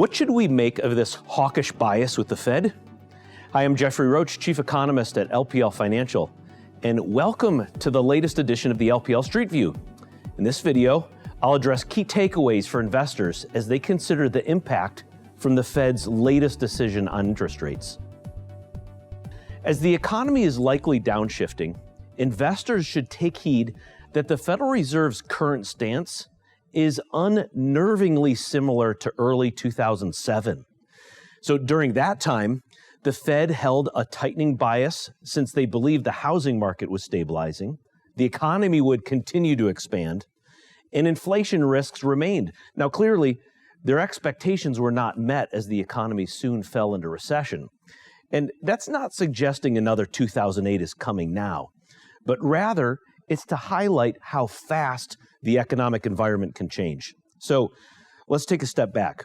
What should we make of this hawkish bias with the Fed? Hi, I'm Jeffrey Roach, Chief Economist at LPL Financial, and welcome to the latest edition of the LPL Street View. In this video, I'll address key takeaways for investors as they consider the impact from the Fed's latest decision on interest rates. As the economy is likely downshifting, investors should take heed that the Federal Reserve's current stance is unnervingly similar to early 2007. So during that time, the Fed held a tightening bias since they believed the housing market was stabilizing, the economy would continue to expand, and inflation risks remained. Now clearly, their expectations were not met as the economy soon fell into recession. And that's not suggesting another 2008 is coming now, but rather it's to highlight how fast the economic environment can change. So let's take a step back.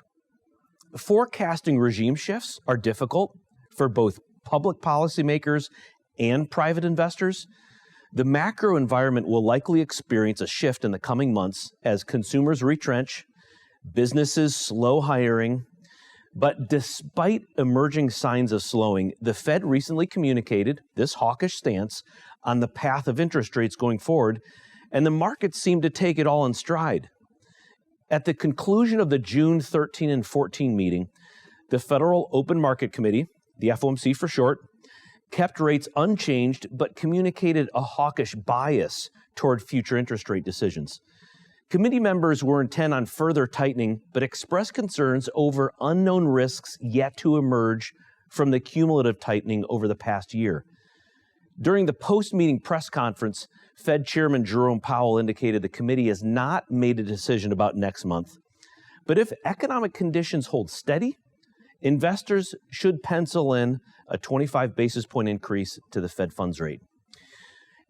Forecasting regime shifts are difficult for both public policymakers and private investors. The macro environment will likely experience a shift in the coming months as consumers retrench, businesses slow hiring. But despite emerging signs of slowing, the Fed recently communicated this hawkish stance on the path of interest rates going forward, and the markets seem to take it all in stride. At the conclusion of the June 13 and 14 meeting, the Federal Open Market Committee, the FOMC for short, kept rates unchanged but communicated a hawkish bias toward future interest rate decisions. Committee members were intent on further tightening, but expressed concerns over unknown risks yet to emerge from the cumulative tightening over the past year. During the post-meeting press conference, Fed Chairman Jerome Powell indicated the committee has not made a decision about next month. But if economic conditions hold steady, investors should pencil in a 25 basis point increase to the Fed funds rate.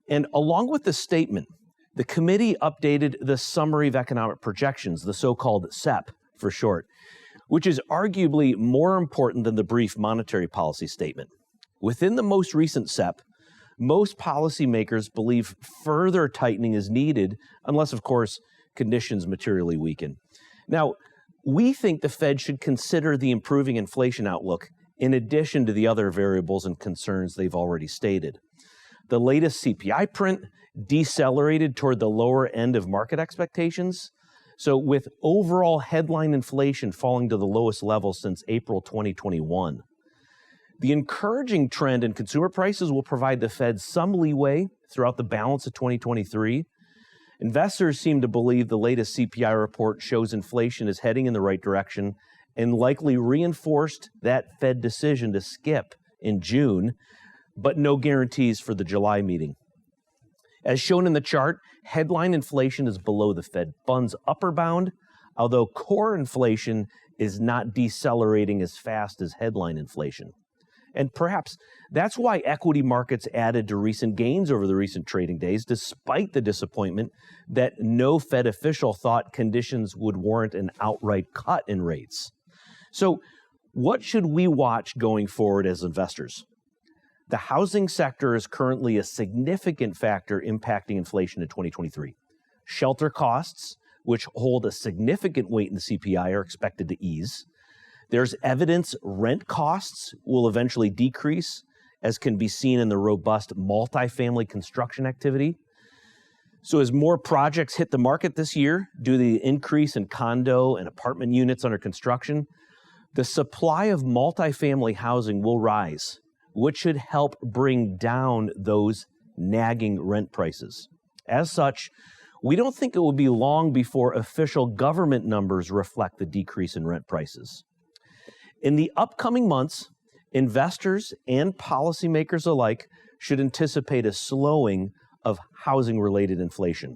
And along with the statement, the committee updated the Summary of Economic Projections, the so-called SEP for short, which is arguably more important than the brief monetary policy statement. Within the most recent SEP, most policymakers believe further tightening is needed, unless, of course, conditions materially weaken. Now, we think the Fed should consider the improving inflation outlook in addition to the other variables and concerns they've already stated. The latest CPI print decelerated toward the lower end of market expectations. So with overall headline inflation falling to the lowest level since April 2021. The encouraging trend in consumer prices will provide the Fed some leeway throughout the balance of 2023. Investors seem to believe the latest CPI report shows inflation is heading in the right direction and likely reinforced that Fed decision to skip in June, but no guarantees for the July meeting. As shown in the chart, headline inflation is below the Fed funds upper bound, although core inflation is not decelerating as fast as headline inflation. And perhaps that's why equity markets added to recent gains over the recent trading days, despite the disappointment that no Fed official thought conditions would warrant an outright cut in rates. So what should we watch going forward as investors? The housing sector is currently a significant factor impacting inflation in 2023. Shelter costs, which hold a significant weight in the CPI, are expected to ease. There's evidence rent costs will eventually decrease, as can be seen in the robust multifamily construction activity. So as more projects hit the market this year due to the increase in condo and apartment units under construction, the supply of multifamily housing will rise, which should help bring down those nagging rent prices. As such, we don't think it will be long before official government numbers reflect the decrease in rent prices. In the upcoming months, investors and policymakers alike should anticipate a slowing of housing-related inflation.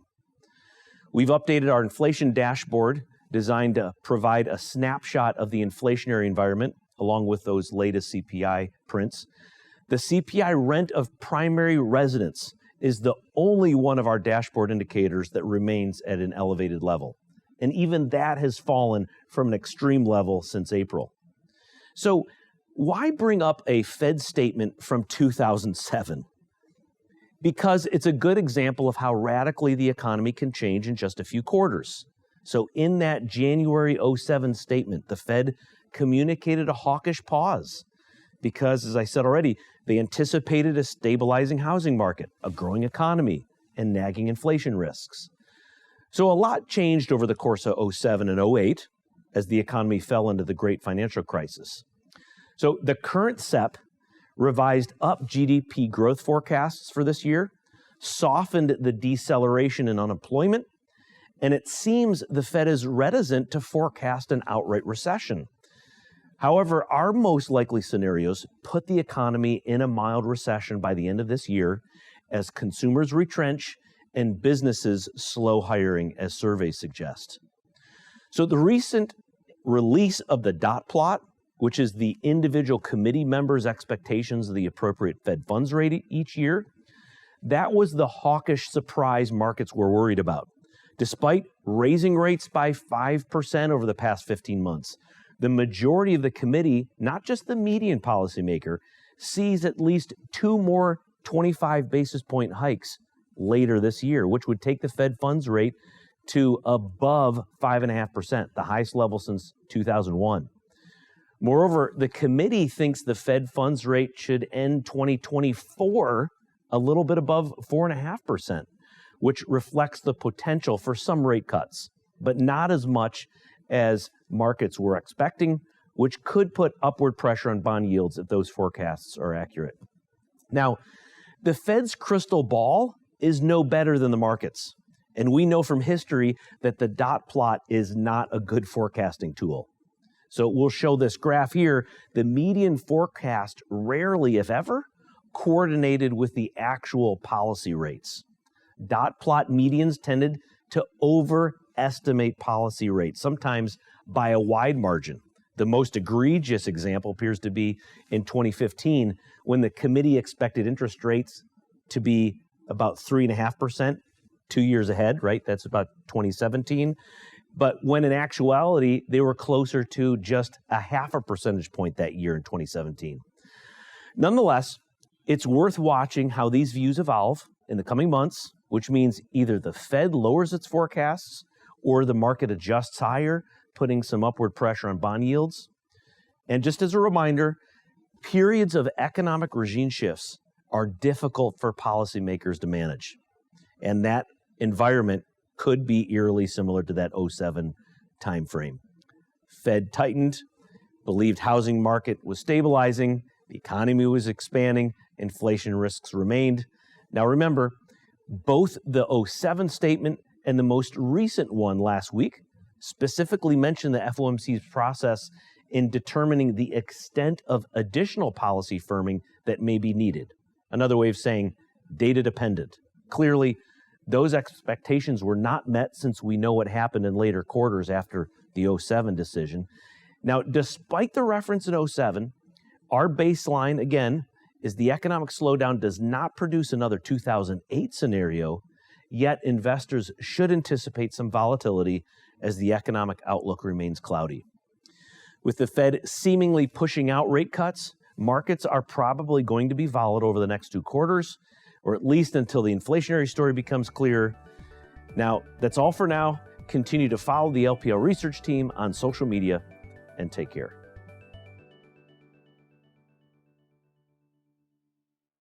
We've updated our inflation dashboard designed to provide a snapshot of the inflationary environment along with those latest CPI prints. The CPI rent of primary residence is the only one of our dashboard indicators that remains at an elevated level. And even that has fallen from an extreme level since April. So why bring up a Fed statement from 2007? Because it's a good example of how radically the economy can change in just a few quarters. So in that January 07 statement, the Fed communicated a hawkish pause because, as I said already, they anticipated a stabilizing housing market, a growing economy, and nagging inflation risks. So a lot changed over the course of 07 and 08 as the economy fell into the great financial crisis. So the current SEP revised up GDP growth forecasts for this year, softened the deceleration in unemployment, and it seems the Fed is reticent to forecast an outright recession. However, our most likely scenarios put the economy in a mild recession by the end of this year as consumers retrench and businesses slow hiring, as surveys suggest. So the recent release of the dot plot, which is the individual committee members' expectations of the appropriate Fed funds rate each year, that was the hawkish surprise markets were worried about. Despite raising rates by 5% over the past 15 months, the majority of the committee, not just the median policymaker, sees at least 2 more 25 basis point hikes later this year, which would take the Fed funds rate to above 5.5%, the highest level since 2001. Moreover, the committee thinks the Fed funds rate should end 2024 a little bit above 4.5%, which reflects the potential for some rate cuts, but not as much as markets were expecting, which could put upward pressure on bond yields if those forecasts are accurate. Now, the Fed's crystal ball is no better than the markets, and we know from history that the dot plot is not a good forecasting tool. So we'll show this graph here. The median forecast rarely, if ever, coordinated with the actual policy rates. Dot plot medians tended to overestimate policy rates, sometimes by a wide margin. The most egregious example appears to be in 2015, when the committee expected interest rates to be about 3.5%, 2 years ahead, right? That's about 2017. But when in actuality, they were closer to just 0.5 percentage point that year in 2017. Nonetheless, it's worth watching how these views evolve in the coming months, which means either the Fed lowers its forecasts or the market adjusts higher, putting some upward pressure on bond yields. And just as a reminder, periods of economic regime shifts are difficult for policymakers to manage. And that environment could be eerily similar to that 07 timeframe. Fed tightened, believed housing market was stabilizing, the economy was expanding, inflation risks remained. Now remember, both the 07 statement and the most recent one last week specifically mentioned the FOMC's process in determining the extent of additional policy firming that may be needed. Another way of saying data dependent. Clearly, those expectations were not met since we know what happened in later quarters after the 07 decision. Now, despite the reference in 07, our baseline, again, is the economic slowdown does not produce another 2008 scenario, yet investors should anticipate some volatility as the economic outlook remains cloudy. With the Fed seemingly pushing out rate cuts, markets are probably going to be volatile over the next 2 quarters, or at least until the inflationary story becomes clearer. Now, that's all for now. Continue to follow the LPL research team on social media, and take care.